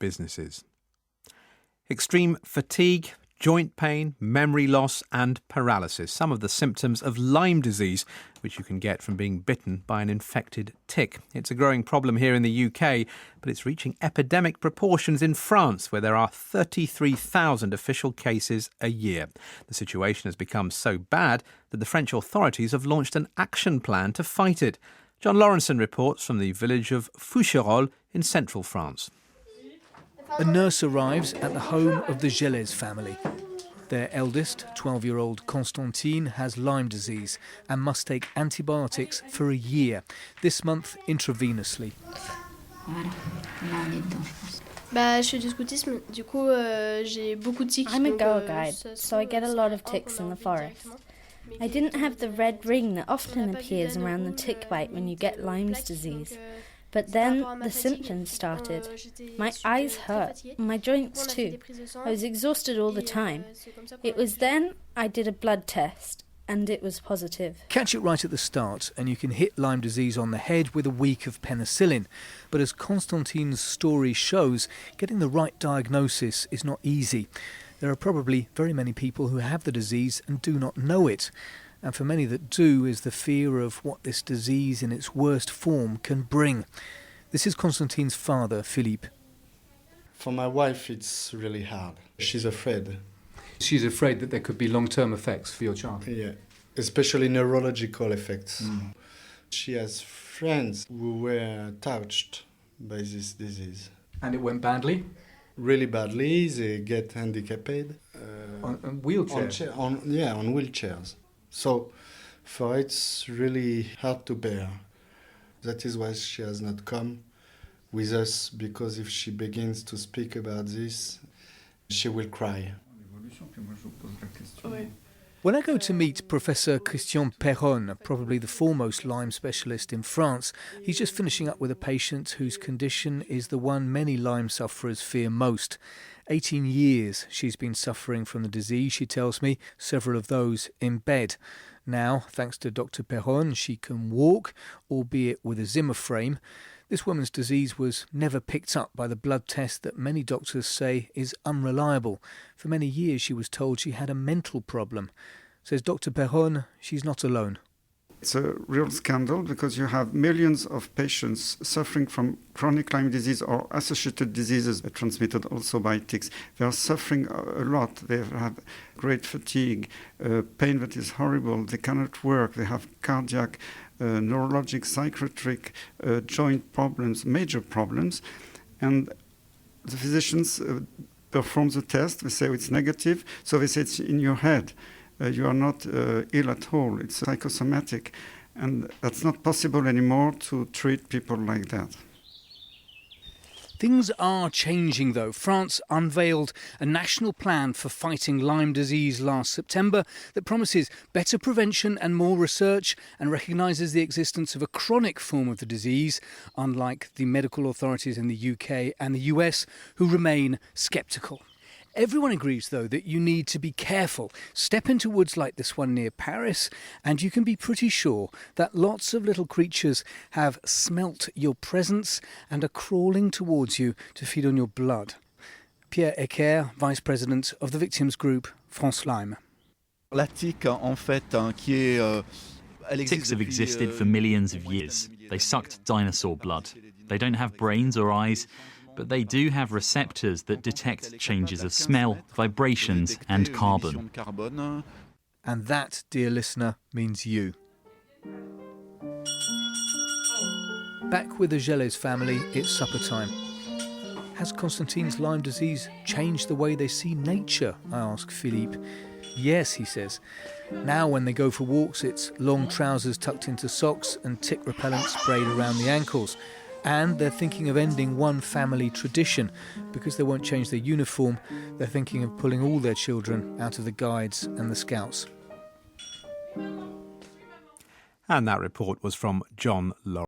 businesses. Extreme fatigue, joint pain, memory loss and paralysis. Some of the symptoms of Lyme disease, which you can get from being bitten by an infected tick. It's a growing problem here in the UK, but it's reaching epidemic proportions in France, where there are 33,000 official cases a year. The situation has become so bad that the French authorities have launched an action plan to fight it. John Lawrenson reports from the village of Foucherolles in central France. A nurse arrives at the home of the Gélès family. Their eldest, 12-year-old Constantine, has Lyme disease and must take antibiotics for a year, this month intravenously. I'm a girl guide, so I get a lot of ticks in the forest. I didn't have the red ring that often appears around the tick bite when you get Lyme's disease. But then the symptoms started. My eyes hurt, my joints too. I was exhausted all the time. It was then I did a blood test and it was positive. Catch it right at the start and you can hit Lyme disease on the head with a week of penicillin. But as Constantine's story shows, getting the right diagnosis is not easy. There are probably very many people who have the disease and do not know it. And for many that do is the fear of what this disease in its worst form can bring. This is Constantine's father, Philippe. For my wife, it's really hard. She's afraid. She's afraid that there could be long-term effects for your child. Yeah, especially neurological effects. She has friends who were touched by this disease. And it went badly? Really badly. They get handicapped. On wheelchairs? On wheelchairs. So for it's really hard to bear. That is why she has not come with us, because if she begins to speak about this, she will cry. When I go to meet Professor Prof Perronne, probably the foremost Lyme specialist in France, he's just finishing up with a patient whose condition is the one many Lyme sufferers fear most. 18 years she's been suffering from the disease, she tells me, several of those in bed. Now, thanks to Dr Perronne, she can walk, albeit with a Zimmer frame. This woman's disease was never picked up by the blood test that many doctors say is unreliable. For many years she was told she had a mental problem. Says Dr Perronne, she's not alone. It's a real scandal because you have millions of patients suffering from chronic Lyme disease or associated diseases transmitted also by ticks. They are suffering a lot. They have great fatigue, pain that is horrible. They cannot work. They have cardiac, neurologic, psychiatric, joint problems, major problems. And the physicians perform the test. They say it's negative. So they say it's in your head. You are not ill at all. It's psychosomatic. And that's not possible anymore to treat people like that. Things are changing, though. France unveiled a national plan for fighting Lyme disease last September that promises better prevention and more research and recognises the existence of a chronic form of the disease, unlike the medical authorities in the UK and the US, who remain sceptical. Everyone agrees, though, that you need to be careful. Step into woods like this one near Paris, and you can be pretty sure that lots of little creatures have smelt your presence and are crawling towards you to feed on your blood. Pierre Ecker, Vice President of the victims group France Lyme. Ticks have existed for millions of years. They sucked dinosaur blood. They don't have brains or eyes, but they do have receptors that detect changes of smell, vibrations and carbon. And that, dear listener, means you. Back with the Gélès family, it's supper time. Has Constantine's Lyme disease changed the way they see nature? I ask Philippe. Yes, he says. Now when they go for walks, it's long trousers tucked into socks and tick repellent sprayed around the ankles. And they're thinking of ending one family tradition. Because they won't change their uniform, they're thinking of pulling all their children out of the guides and the scouts. And that report was from John Lawrenson.